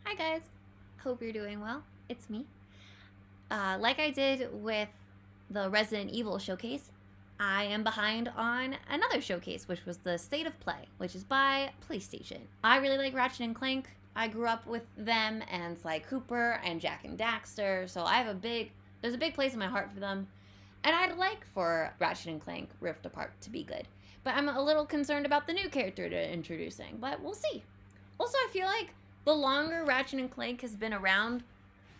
Hi guys, hope you're doing well. It's me. Like I did with the Resident Evil showcase, I am behind on another showcase, which was the State of Play, which is by PlayStation. I really like Ratchet and Clank. I grew up with them and Sly Cooper and Jack and Daxter, so there's a big place in my heart for them. And I'd like for Ratchet and Clank Rift Apart to be good. But I'm a little concerned about the new character they're introducing, but we'll see. Also, I feel like the longer Ratchet and Clank has been around,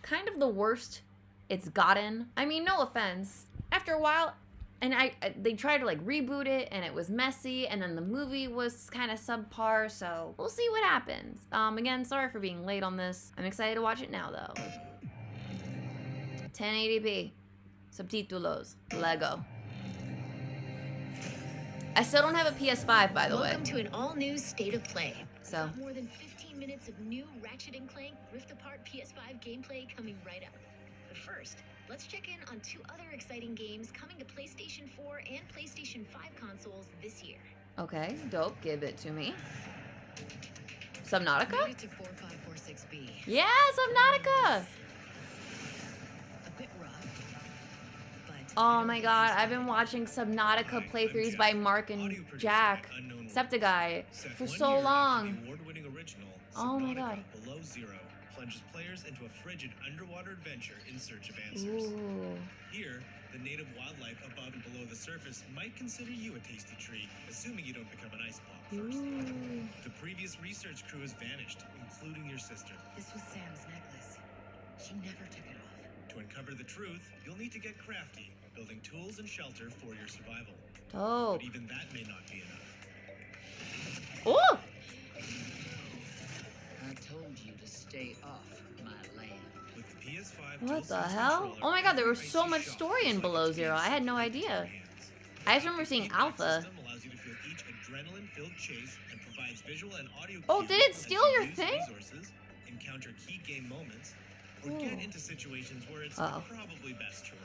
kind of the worst it's gotten. I mean, no offense. After a while, and they tried to like reboot it, and it was messy, and then the movie was kind of subpar, so we'll see what happens. Again, sorry for being late on this. I'm excited to watch it now, though. 1080p. Subtítulos. Lego. I still don't have a PS5, by the way. Welcome to an all-new State of Play. So. More than 15 minutes of new Ratchet and Clank Rift Apart PS5 gameplay coming right up. But first, let's check in on two other exciting games coming to PlayStation 4 and PlayStation 5 consoles this year. Okay, dope. Give it to me. Subnautica? Made it to 4546B. Yeah, Subnautica! A bit rough, but Oh my god, I've been watching Subnautica playthroughs by Mark and Jack, Septaguy, for so long. Oh my god. Below Zero plunges players into a frigid underwater adventure in search of answers. Ooh. Here, the native wildlife above and below the surface might consider you a tasty treat, assuming you don't become an ice block first. Ooh. The previous research crew has vanished, including your sister. this was Sam's necklace. She never took it off. To uncover the truth, you'll need to get crafty, building tools and shelter for your survival. Dope. But even that may not be enough. Ooh! I told you to stay off my land. With the PS5 What the DualSense hell? controller, Oh my god, there was every so icy much shot story feels in like Below it's Zero. being I had no squeezed in idea. your hands. I just remember seeing The Alpha. system allows you to feel each adrenaline-filled chase and provides visual and audio Oh, cues did it as steal you your use thing? resources, encounter key game moments, or Ooh. get into situations where it's Uh-oh. probably best to run.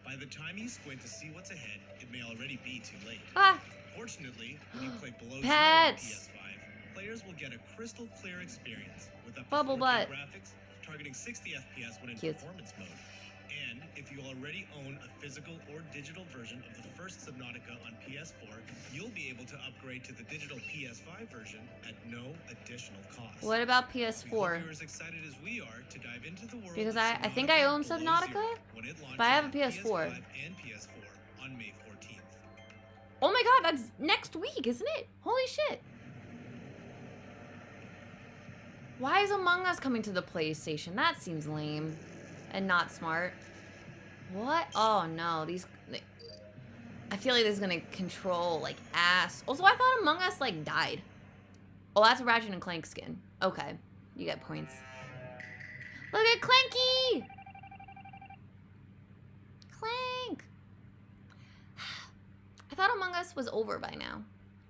By the time you squint to see what's ahead, it may already be too late. Ah! Fortunately, when you play Below Zero on Pets! PS5, players will get a crystal clear experience with up to Bubble 4K butt. graphics, targeting 60 FPS when in Cute. performance mode. And if you already own a physical or digital version of the first Subnautica on PS4, you'll be able to upgrade to the digital PS5 version at no additional cost. What about We hope PS4? you're as excited as we are to dive into the world Because of I think I own Below Subnautica, Zero when it launches but I have a on PS4. PS5 and PS4 on May 14th. Oh my god, that's next week, isn't it? Holy shit. Why is Among Us coming to the PlayStation? That seems lame and not smart. What? Oh no, I feel like this is gonna control like ass. Also, I thought Among Us like died. Oh, that's a Ratchet and Clank skin. Okay, you get points. Look at Clanky! Clank! I thought Among Us was over by now.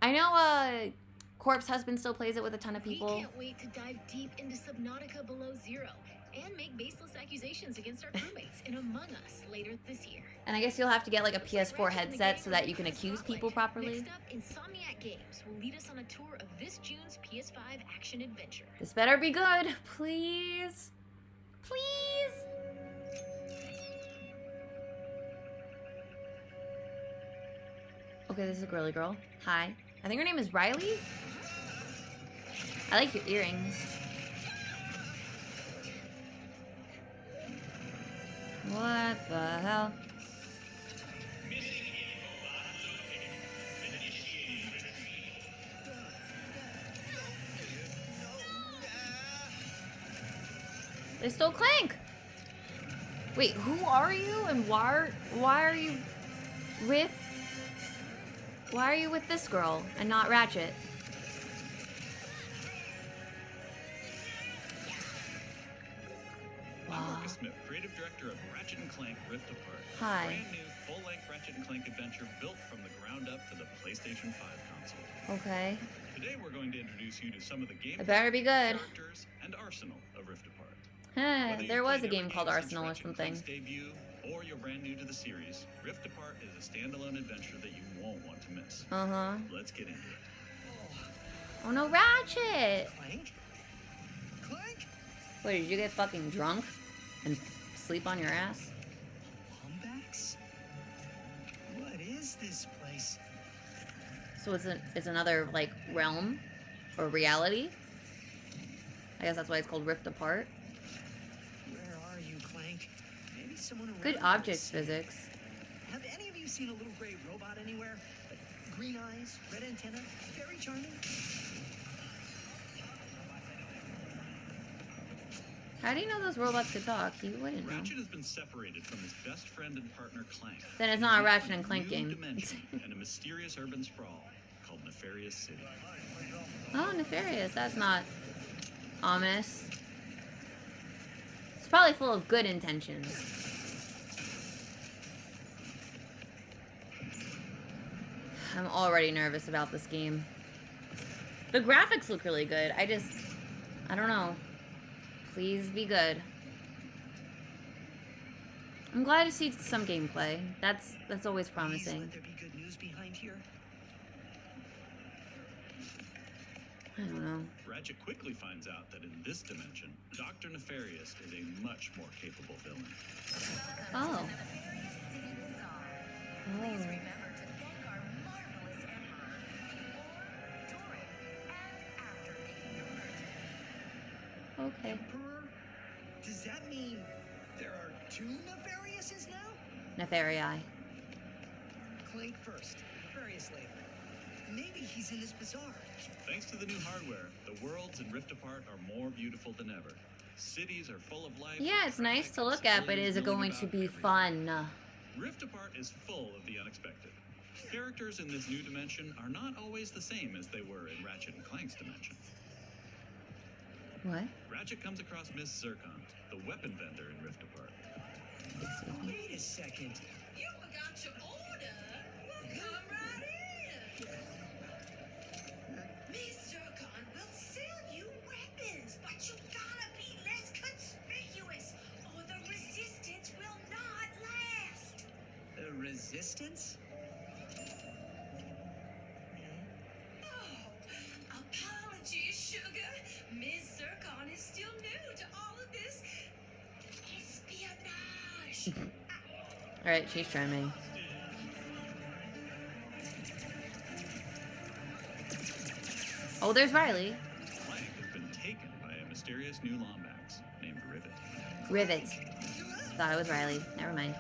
I know Corpse Husband still plays it with a ton of people. We can't wait to dive deep into Subnautica Below Zero and make baseless accusations against our crewmates in Among Us later this year. And I guess you'll have to get like a Looks like PS4 Ratchet and the headset gang so are that you can ready for the accuse people spotlight. properly. Next up, Insomniac Games will lead us on a tour of this June's PS5 action adventure. This better be good. Please. Please. Okay, this is a girly girl. Hi. I think her name is Riley. I like your earrings. What the hell? They stole Clank! Wait, who are you and why are you with this girl and not Ratchet? I'm Marcus Smith, creative director of Ratchet & Clank Rift Apart. Hi. A brand new, full-length Ratchet & Clank adventure built from the ground up for the PlayStation 5 console. Okay. Today we're going to introduce you to some of the gameplay, It better be good. characters, and arsenal of Rift Apart. Huh, Whether there you've was a played game every called since Arsenal or Ratchet & something. Clank's debut, or you're brand new to the series, Rift Apart is a standalone adventure that you won't want to miss. Uh-huh. Let's get into it. Oh no, Ratchet! Clank? Clank? Wait, did you get fucking drunk and sleep on your ass? Wombats? What is this place? So it's another like realm or reality. I guess that's why it's called Rift Apart. Where are you, Clank? Maybe someone around Good here object is safe. physics. Have any of you seen a little gray robot anywhere? Like green eyes, red antenna, very charming. How do you know those robots could talk? You wouldn't know. Ratchet has been separated from his best friend and partner Clank. Then it's not a He Ratchet lives and in Clank new game. dimension and a mysterious urban sprawl called Nefarious City. Oh, nefarious. That's not ominous. It's probably full of good intentions. I'm already nervous about this game. The graphics look really good. I don't know. Please be good. I'm glad to see some gameplay. That's always Please promising. let there be good news behind here. I don't know. Ratchet quickly finds out that in this dimension, Dr. Nefarious is a much more capable villain. Oh. Please remember to thank our marvelous emperor before, during, and after making your purchase. Okay. Emperor? Does that mean there are two Nefariouses now? Nefarii. Clank first, Nefarious later. Maybe he's in his bazaar. Thanks to the new hardware, the worlds in Rift Apart are more beautiful than ever. Cities are full of life. Yeah, it's nice to look at, but is it going to be fun? Rift Apart is full of the unexpected. Characters in this new dimension are not always the same as they were in Ratchet and Clank's dimension. What? Ratchet comes across Miss Zircon, the weapon vendor in Rift Apart. Wait a second. You forgot your order. Well, come right in. Miss Zircon will sell you weapons, but you gotta be less conspicuous, or the resistance will not last. The resistance? Oh, apologies, sugar. Miss Zircon is still new to all of this espionage. Alright, she's charming. Oh, there's Riley. Clank has been taken by a mysterious new Lombax named Rivet. Rivet. Thought it was Riley. Never mind.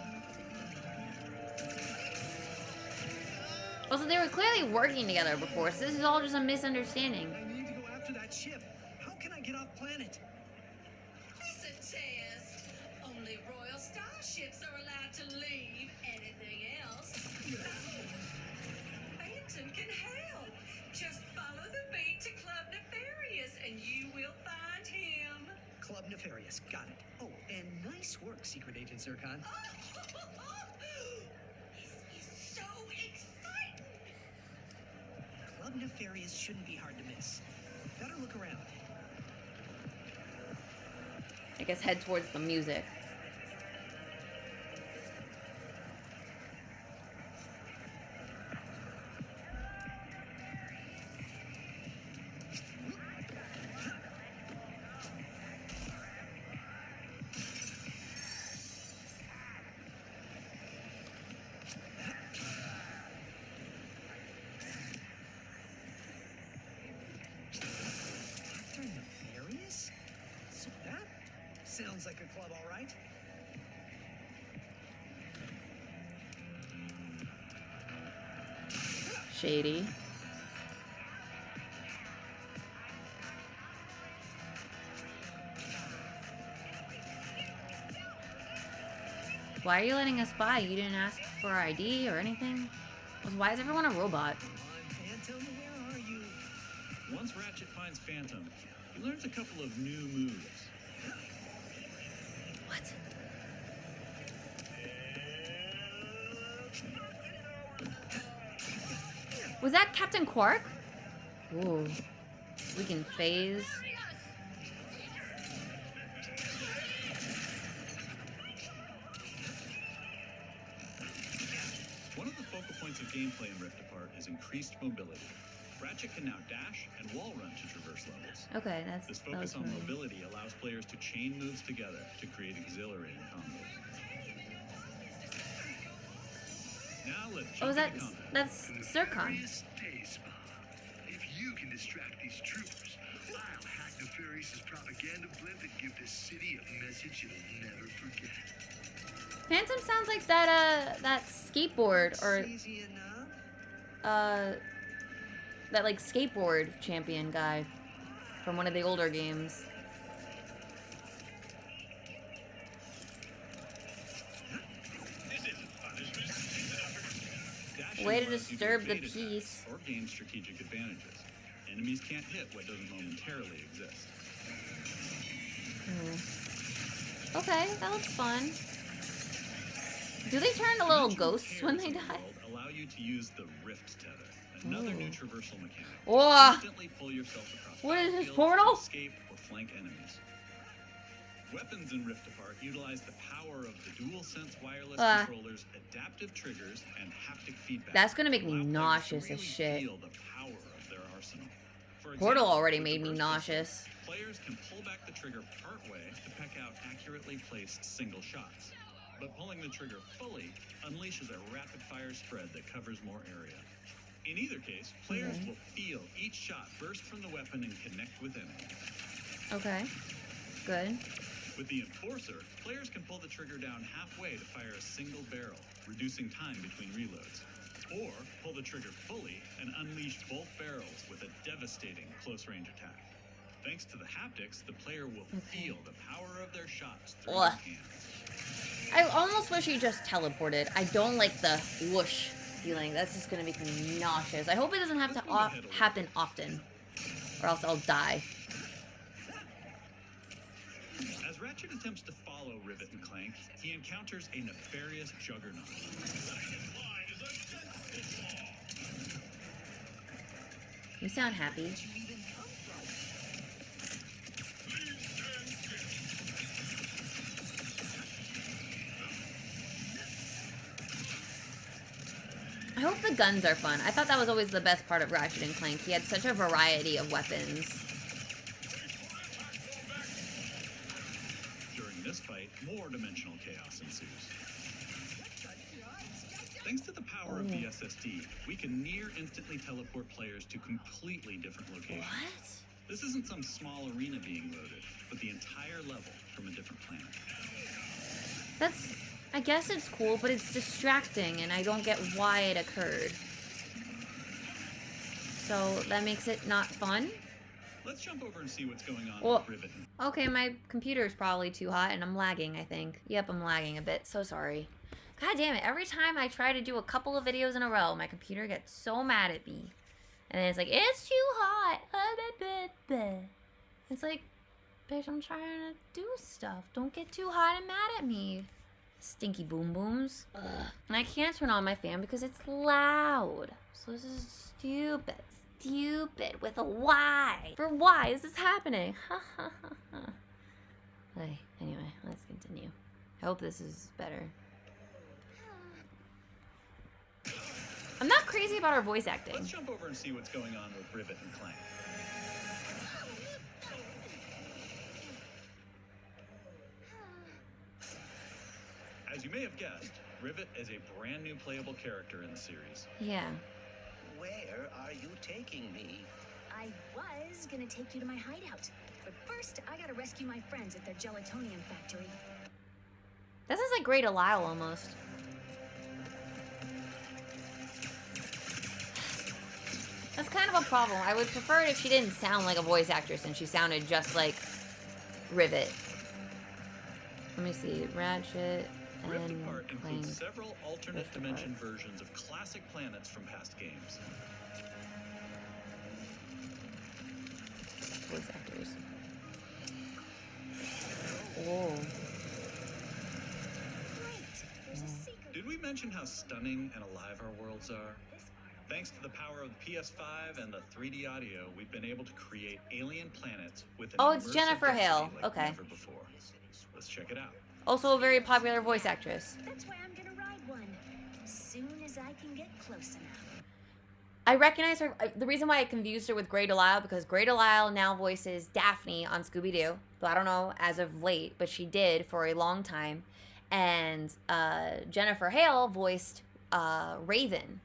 Also, they were clearly working together before, so this is all just a misunderstanding. I need to go after that ship. How can I get off planet? It's a test. Only royal starships are allowed to leave. Anything else? Phantom can help. Just follow the beat to Club Nefarious and you will find him. Club Nefarious, got it. Oh, and nice work, Secret Agent Zircon. This is so exciting. Club Nefarious shouldn't be hard to miss. Better look around. I guess head towards the music. Dr. Nefarious? So that sounds like a club, all right. Shady. Why are you letting us by? You didn't ask for our ID or anything? Why is everyone a robot? Come on, Phantom, where are you? Once Ratchet finds Phantom, he learns a couple of new moves. What? Was that Captain Quark? Ooh. We can phase. One of the focal points of gameplay in Rift Apart is increased mobility. Ratchet can now dash and wall run to traverse levels. Okay, This that was focus on familiar. mobility allows players to chain moves together to create exhilarating combos. Now let's Oh, jump is that into combat. that's Zircon? Nefarious days, Bob. If you can distract these troopers, I'll hack Nefarious' propaganda blimp and give this city a message it'll never forget. Phantom sounds like that skateboard or Easy enough. that like skateboard champion guy from one of the older games. Dashing Way to allows you disturb the evade attacks peace. or gain strategic advantages. Enemies can't hit what doesn't momentarily exist. Okay, that looks fun. Do they turn to little Dimensional ghosts when tears they in the die? world allow you to use the Rift Tether, another new traversal mechanic. Whoa. Instantly pull yourself across What is this, battlefields Portal? to escape or flank enemies. Weapons in Rift Apart utilize the power of the DualSense wireless controllers, adaptive triggers, and haptic feedback. That's gonna make me Allow players to nauseous as really shit. feel the power of their arsenal. For Portal example, already with the made me burst nauseous. pistol, players can pull back the trigger partway to peck out accurately placed single shots. But pulling the trigger fully unleashes a rapid-fire spread that covers more area. In either case, players will feel each shot burst from the weapon and connect with enemies. Okay, good. With the Enforcer, players can pull the trigger down halfway to fire a single barrel, reducing time between reloads. Or pull the trigger fully and unleash both barrels with a devastating close-range attack. Thanks to the haptics, the player will feel the power of their shots through their hands. I almost wish he just teleported. I don't like the whoosh feeling. That's just gonna make me nauseous. I hope it doesn't have to happen often, or else I'll die. As Ratchet attempts to follow Rivet and Clank, he encounters a nefarious juggernaut. You sound happy. I hope the guns are fun. I thought that was always the best part of Ratchet and Clank. He had such a variety of weapons. During this fight, more dimensional chaos ensues. Thanks to the power of the SSD, we can near instantly teleport players to completely different locations. What? This isn't some small arena being loaded, but the entire level from a different planet. That's... I guess it's cool, but it's distracting, and I don't get why it occurred. So that makes it not fun? Let's jump over and see what's going on Well, with Rivet. okay, my computer's probably too hot, and I'm lagging, I think. Yep, I'm lagging a bit. So sorry. God damn it. Every time I try to do a couple of videos in a row, my computer gets so mad at me. And then it's like, it's too hot. It's like, bitch, I'm trying to do stuff. Don't get too hot and mad at me. Stinky boom booms. Ugh. And I can't turn on my fan because it's loud. So this is stupid. Stupid with a Y. For why is this happening? Ha ha ha ha. Okay, anyway, let's continue. I hope this is better. I'm not crazy about our voice acting. Let's jump over and see what's going on with Rivet and Clank. As you may have guessed, Rivet is a brand new playable character in the series. Yeah. Where are you taking me? I was gonna take you to my hideout, but first I gotta rescue my friends at their gelatonium factory. That sounds like Great Alile almost. That's kind of a problem. I would prefer it if she didn't sound like a voice actress and she sounded just like Rivet. Let me see. Ratchet Rift and Apart Clank. includes several alternate Rift dimension versions of classic planets from past games. Voice actors. Oh. Great! There's a secret. Did we mention how stunning and alive our worlds are? Thanks to the power of the PS5 and the 3D audio, we've been able to create alien planets with an Oh, it's immersive Jennifer density Hale. like Okay. never before. Let's check it out. Also a very popular voice actress. That's why I'm gonna ride one. Soon as I can get close enough. I recognize her. The reason why I confused her with Grey Delisle, because Grey Delisle now voices Daphne on Scooby-Doo. So I don't know as of late, but she did for a long time. And Jennifer Hale voiced Raven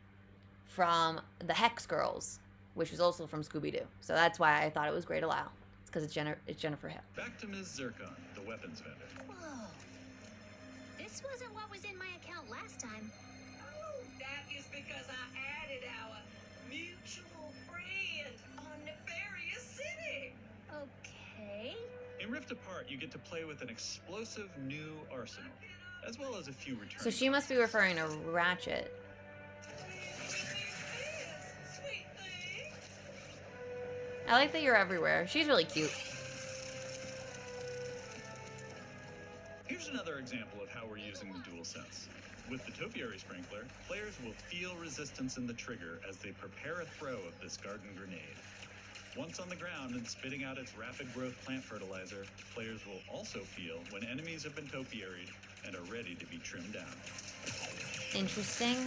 from the Hex Girls, which was also from Scooby-Doo. So that's why I thought it was Grey Delisle. It's because it's Jennifer Hale. Back to Ms. Zircon, the weapons vendor. Whoa. This wasn't what was in my account last time. Oh, that is because I added our mutual friend on Nefarious City. Okay. In Rift Apart, you get to play with an explosive new arsenal, as well as a few returns. So she must be referring to Ratchet. Sweet thing. I like that you're everywhere. She's really cute. Here's another example of how we're using the DualSense. With the Topiary Sprinkler, players will feel resistance in the trigger as they prepare a throw of this garden grenade. Once on the ground and spitting out its rapid growth plant fertilizer, players will also feel when enemies have been topiaried and are ready to be trimmed down. Interesting.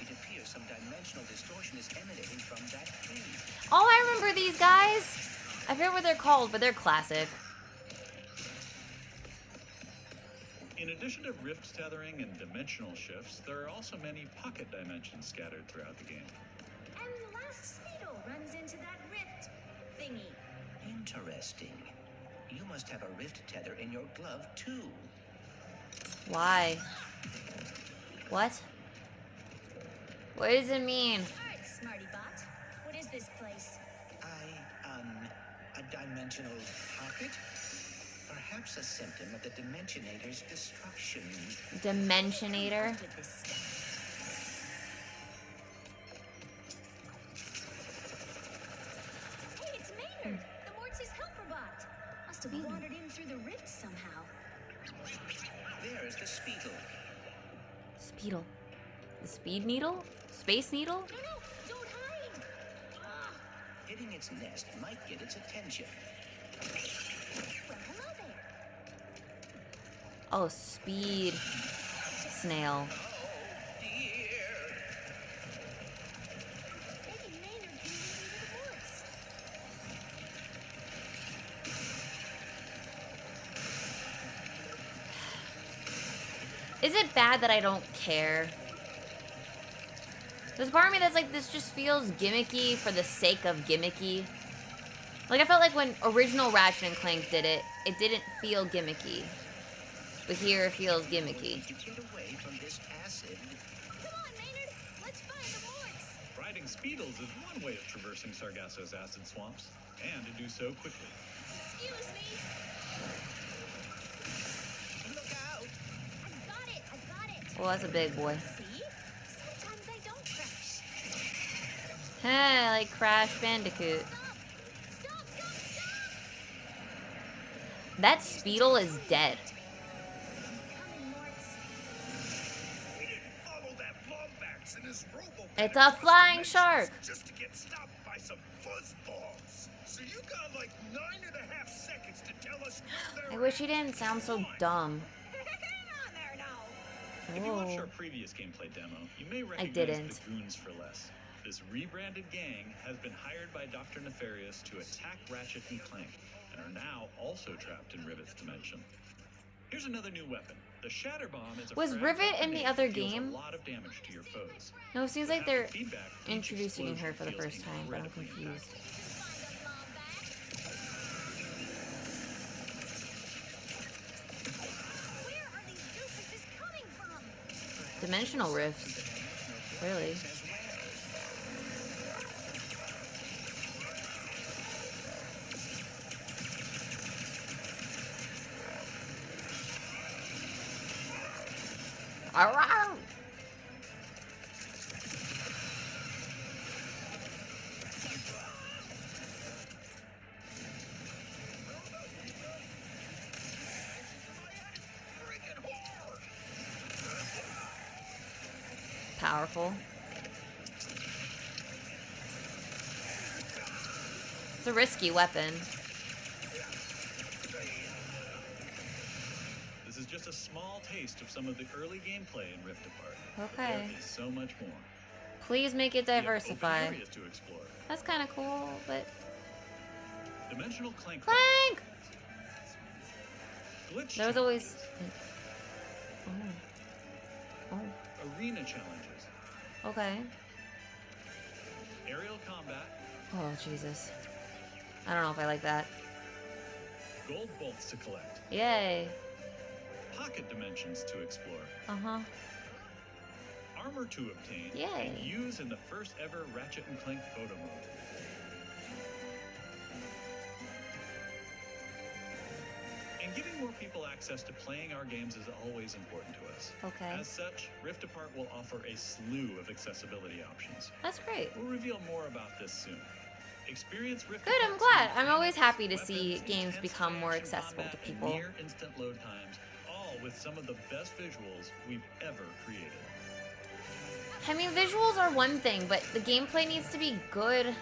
It appears some dimensional distortion is emanating from that tree. Oh, I remember these guys. I forget what they're called, but they're classic. In addition to rift tethering and dimensional shifts, there are also many pocket dimensions scattered throughout the game. And the last Speedo runs into that rift thingy. Interesting. You must have a rift tether in your glove, too. Why? What? What does it mean? All right, Smarty Bot. What is this place? A dimensional pocket? Perhaps a symptom of the Dimensionator's destruction. Dimensionator? With this stuff. Hey, it's Maynard, the Mortis helper bot. Must have wandered in through the rift somehow. There's the Speedle. Speedle. The speed needle? Space needle? No, don't hide. Ah, Hitting its nest might get its attention. well, hello there. Oh, speed snail. Oh, dear. Maybe Maynard can lead me to the woods. Is it bad that I don't care? There's part of me that's like, this just feels gimmicky for the sake of gimmicky. Like, I felt like when original Ratchet and Clank did it, it didn't feel gimmicky. But here it feels gimmicky. To get away from this acid. Come on, Maynard. Let's find the woods. Riding Speedles is one way of traversing Sargasso's acid swamps, and to do so quickly. Excuse me. Look out! I got it. Well, that's a big boy. See? Sometimes I don't crash. Heh, like Crash Bandicoot. Stop! That Speedle is dead. Coming, Morts. We didn't follow that Lombax and his robo. It's a flying shark. Just to get stopped by some fuzzballs. So you got like 9.5 seconds to tell us where I they're wish he didn't sound so dumb. Hang on there now. If you watched Whoa. our previous gameplay demo, you may recognize didn't. the Goons for Less. This rebranded gang has been hired by Dr. Nefarious to attack Ratchet and Clank, and are now also trapped in Rivet's dimension. Here's another new weapon. The Shatter Bomb is a Was fragile Rivet in the grenade other that deals game? a lot of damage to your foes. No, it seems With like they're haptic feedback, each introducing her explosion for the feels first time, but I'm incredibly confused. impactful. Where are these doofuses coming from? Dimensional rifts. Really? Arrgh! Powerful. It's a risky weapon. This is just a small taste of some of the early gameplay in Rift Apart. But Okay. there is so much more. Please make it We have diversified. open areas to explore. That's kind of cool, but... Dimensional Clank. Clank! Glitch There was always... challenges. Oh. Oh. Arena challenges. Okay. Aerial combat. Oh, Jesus. I don't know if I like that. Gold bolts to collect. Yay. Pocket dimensions to explore. Uh-huh. Armor to obtain. Yay. And use in the first ever Ratchet and Clank photo mode. And giving more people access to playing our games is always important to us. Okay. As such, Rift Apart will offer a slew of accessibility options. That's great. We'll reveal more about this soon. Experience Rift Good, I'm Apart's glad. I'm always happy to weapons, see games intense become more action accessible to combat, and people. near instant load times, all with some of the best visuals we've ever created. I mean, visuals are one thing, but the gameplay needs to be good.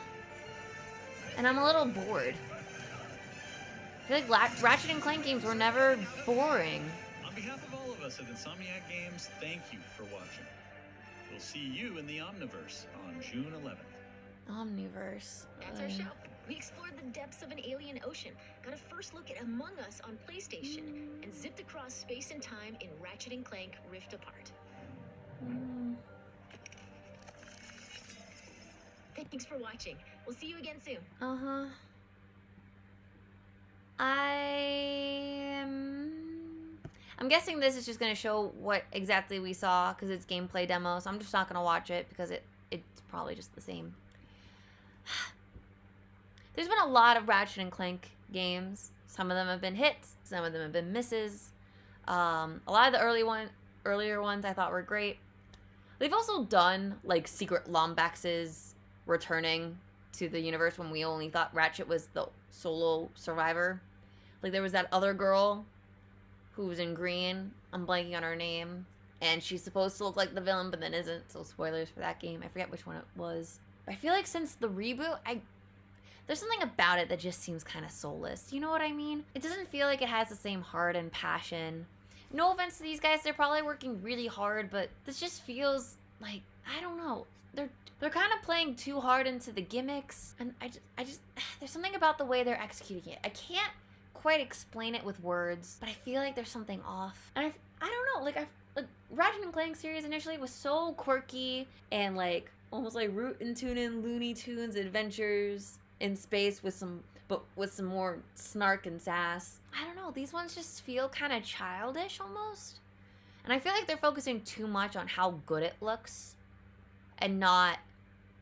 And I'm a little bored. I feel like Ratchet and Clank games were never boring. On behalf of all of us at Insomniac Games, thank you for watching. We'll see you in the Omniverse on June 11th. Omniverse. That's our show. We explored the depths of an alien ocean, got a first look at Among Us on PlayStation, and zipped across space and time in Ratchet and Clank Rift Apart. Thanks for watching. We'll see you again soon. Uh-huh. I'm guessing this is just going to show what exactly we saw because it's gameplay demo, so I'm just not going to watch it because it's probably just the same. There's been a lot of Ratchet and Clank games. Some of them have been hits, some of them have been misses. A lot of the earlier ones I thought were great. They've also done like Secret Lombaxes returning to the universe when we only thought Ratchet was the solo survivor. Like there was that other girl who was in green. I'm blanking on her name. And she's supposed to look like the villain, but then isn't. So spoilers for that game. I forget which one it was. But I feel like since the reboot, there's something about it that just seems kind of soulless. You know what I mean? It doesn't feel like it has the same heart and passion. No offense to these guys, they're probably working really hard, but this just feels like, I don't know. They're kind of playing too hard into the gimmicks, and I just there's something about the way they're executing it. I can't quite explain it with words, but I feel like there's something off. And I don't know, like Ratchet and Clank series initially was so quirky and like almost like Rootin' Tootin' Looney Tunes adventures in space with some more snark and sass. I don't know, these ones just feel kind of childish almost. And I feel like they're focusing too much on how good it looks and not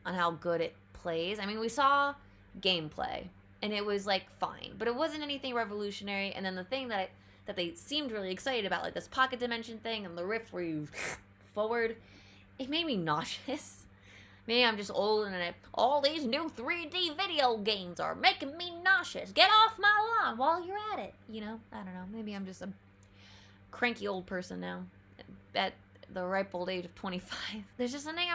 on how good it plays. I mean, we saw gameplay and it was like fine, but it wasn't anything revolutionary. And then the thing that they seemed really excited about, like this pocket dimension thing and the rift where you forward, it made me nauseous. Maybe I'm just old and all these new 3D video games are making me nauseous. Get off my lawn while you're at it. You know, I don't know. Maybe I'm just a cranky old person now at the ripe old age of 25. There's just something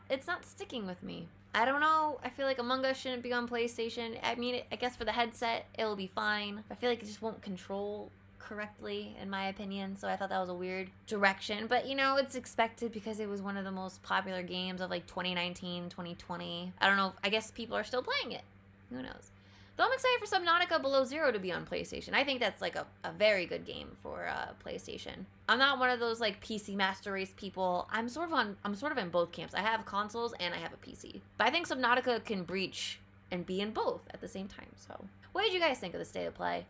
it's not sticking with me. I don't know. I feel like Among Us shouldn't be on PlayStation. I mean, I guess for the headset, it'll be fine. I feel like it just won't control correctly, in my opinion, so I thought that was a weird direction. But, you know, it's expected because it was one of the most popular games of, like, 2019, 2020. I don't know. I guess people are still playing it. Who knows? Though I'm excited for Subnautica Below Zero to be on PlayStation. I think that's, like, a very good game for PlayStation. I'm not one of those, like, PC Master Race people. I'm sort of in both camps. I have consoles and I have a PC. But I think Subnautica can breach and be in both at the same time, so. What did you guys think of the state of play?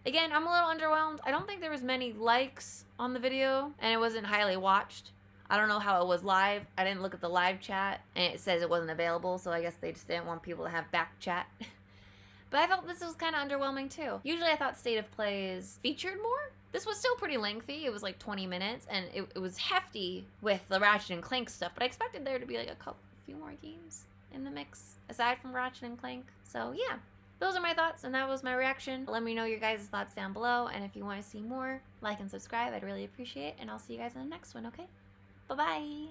Again, I'm a little underwhelmed. I don't think there was many likes on the video, and it wasn't highly watched. I don't know how it was live. I didn't look at the live chat, and it says it wasn't available, so I guess they just didn't want people to have back chat. But I felt this was kind of underwhelming, too. Usually I thought State of Play is featured more. This was still pretty lengthy. It was like 20 minutes, and it was hefty with the Ratchet and Clank stuff, but I expected there to be like a few more games in the mix, aside from Ratchet and Clank. So, yeah. Those are my thoughts, and that was my reaction. Let me know your guys' thoughts down below, and if you want to see more, like and subscribe. I'd really appreciate it, and I'll see you guys in the next one, okay? Bye-bye!